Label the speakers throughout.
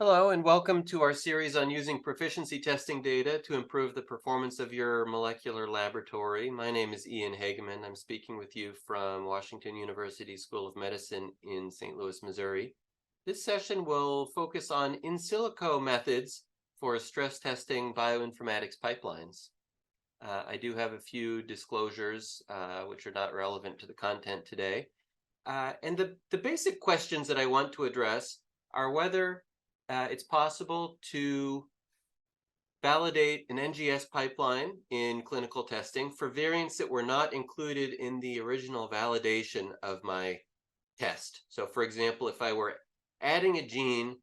Speaker 1: Hello, and welcome to our series on using proficiency testing data to improve the performance of your molecular laboratory. My name is Ian Hagemann. I'm speaking with you from Washington University School of Medicine in St. Louis, Missouri. This session will focus on in silico methods for stress testing bioinformatics pipelines. I do have a few disclosures which are not relevant to the content today. And the basic questions that I want to address are whether it's possible to validate an NGS pipeline in clinical testing for variants that were not included in the original validation of my test. So for example, if I were adding a gene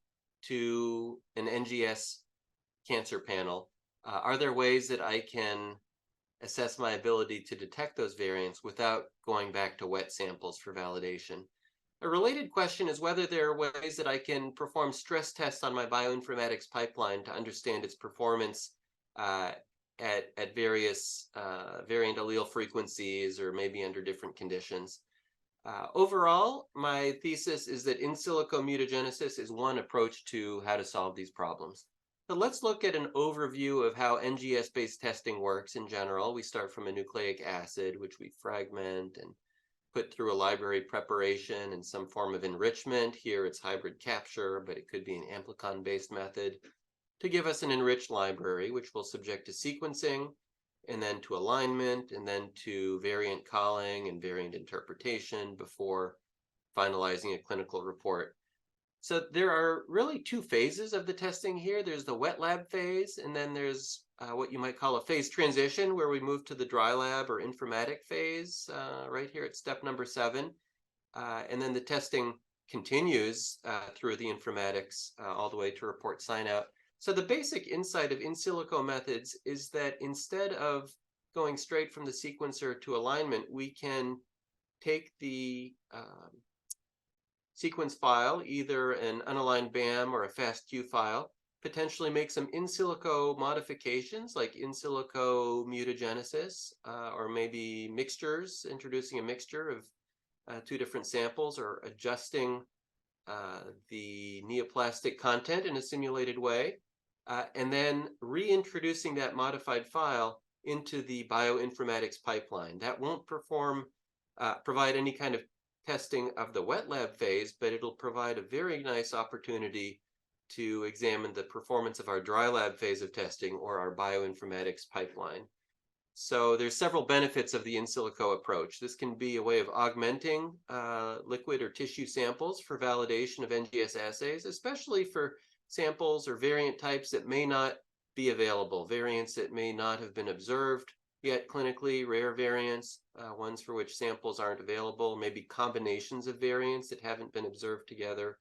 Speaker 1: to an NGS cancer panel, are there ways that I can assess my ability to detect those variants without going back to wet samples for validation? A related question is whether there are ways that I can perform stress tests on my bioinformatics pipeline to understand its performance uh, at various variant allele frequencies or maybe under different conditions. Overall, my thesis is that in silico mutagenesis is one approach to how to solve these problems. So let's look at an overview of how NGS-based testing works in general. We start from a nucleic acid, which we fragment and put through a library preparation and some form of enrichment. Here it's hybrid capture, but it could be an amplicon-based method to give us an enriched library, which we'll subject to sequencing, and then to alignment, and then to variant calling and variant interpretation before finalizing a clinical report. So there are really two phases of the testing here. There's the wet lab phase, and then there's what you might call a phase transition, where we move to the dry lab or informatic phase right here at step number 7. And then the testing continues through the informatics all the way to report sign out. So the basic insight of in silico methods is that instead of going straight from the sequencer to alignment, we can take the sequence file, either an unaligned BAM or a FASTQ file, potentially make some in silico modifications like in silico mutagenesis, or maybe mixtures, introducing a mixture of two different samples or adjusting the neoplastic content in a simulated way, and then reintroducing that modified file into the bioinformatics pipeline. That won't provide any kind of testing of the wet lab phase, but it'll provide a very nice opportunity to examine the performance of our dry lab phase of testing or our bioinformatics pipeline. So there's several benefits of the in silico approach. This can be a way of augmenting liquid or tissue samples for validation of NGS assays, especially for samples or variant types that may not be available, variants that may not have been observed yet clinically, rare variants, ones for which samples aren't available, maybe combinations of variants that haven't been observed together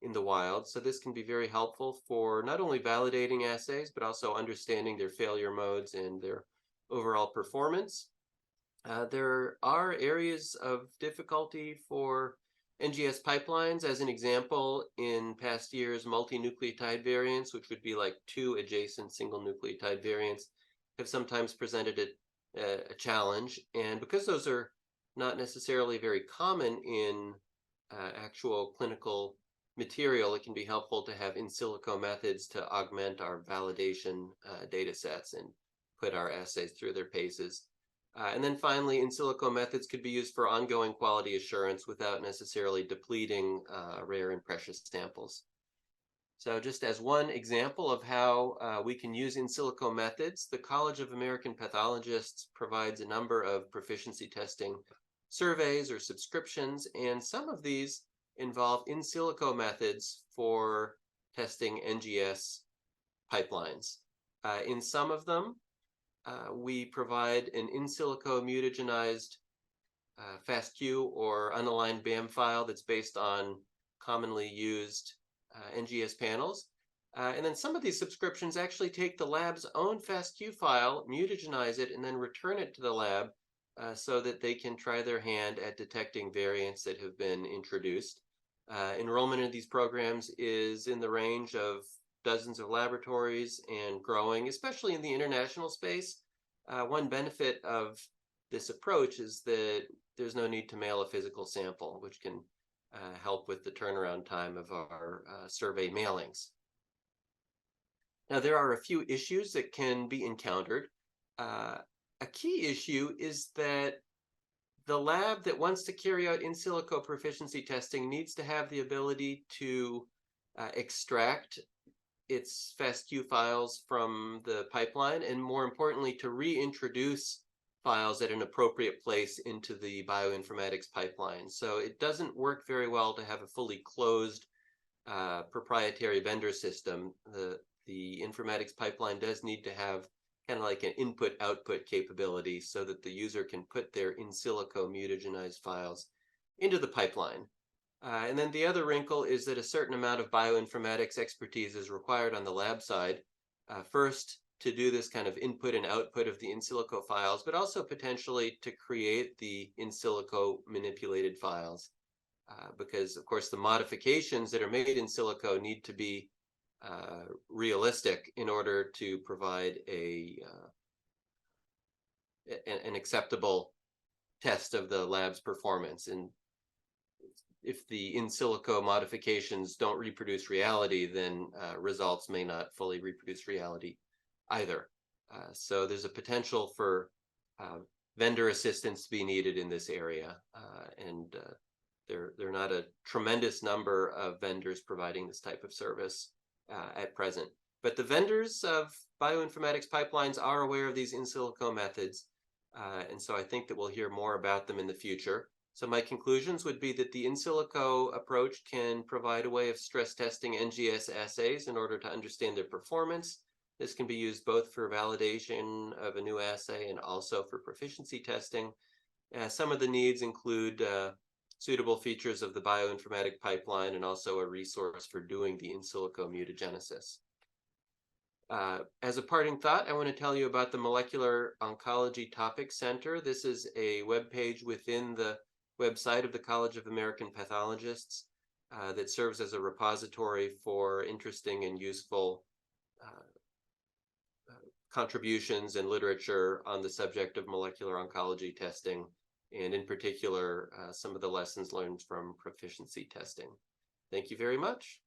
Speaker 1: in the wild. So this can be very helpful for not only validating assays, but also understanding their failure modes and their overall performance. There are areas of difficulty for NGS pipelines. As an example, in past years, multinucleotide variants, which would be like two adjacent single nucleotide variants, have sometimes presented a challenge. And because those are not necessarily very common in actual clinical material, it can be helpful to have in silico methods to augment our validation data sets and put our assays through their paces. And then finally, in silico methods could be used for ongoing quality assurance without necessarily depleting rare and precious samples. So just as one example of how we can use in silico methods, the College of American Pathologists provides a number of proficiency testing surveys or subscriptions, and some of these involve in silico methods for testing NGS pipelines. In some of them, we provide an in silico mutagenized FASTQ or unaligned BAM file that's based on commonly used NGS panels. And then some of these subscriptions actually take the lab's own FASTQ file, mutagenize it, and then return it to the lab so that they can try their hand at detecting variants that have been introduced. Enrollment in these programs is in the range of dozens of laboratories and growing, especially in the international space. One benefit of this approach is that there's no need to mail a physical sample, which can help with the turnaround time of our survey mailings. Now, there are a few issues that can be encountered. A key issue is that the lab that wants to carry out in silico proficiency testing needs to have the ability to extract its FASTQ files from the pipeline, and more importantly, to reintroduce files at an appropriate place into the bioinformatics pipeline. So it doesn't work very well to have a fully closed proprietary vendor system. The informatics pipeline does need to have kind of like an input-output capability so that the user can put their in silico mutagenized files into the pipeline. And then the other wrinkle is that a certain amount of bioinformatics expertise is required on the lab side. First, to do this kind of input and output of the in silico files, but also potentially to create the in silico manipulated files. Because, of course, the modifications that are made in silico need to be realistic in order to provide an acceptable test of the lab's performance. And if the in silico modifications don't reproduce reality, then results may not fully reproduce reality either. So there's a potential for vendor assistance to be needed in this area. And there are not a tremendous number of vendors providing this type of service at present. But the vendors of bioinformatics pipelines are aware of these in silico methods. And so I think that we'll hear more about them in the future. So my conclusions would be that the in silico approach can provide a way of stress testing NGS assays in order to understand their performance. This can be used both for validation of a new assay and also for proficiency testing. Some of the needs include suitable features of the bioinformatic pipeline and also a resource for doing the in silico mutagenesis. As a parting thought, I want to tell you about the Molecular Oncology Topic Center. This is a web page within the website of the College of American Pathologists that serves as a repository for interesting and useful contributions and literature on the subject of molecular oncology testing, and in particular, some of the lessons learned from proficiency testing. Thank you very much.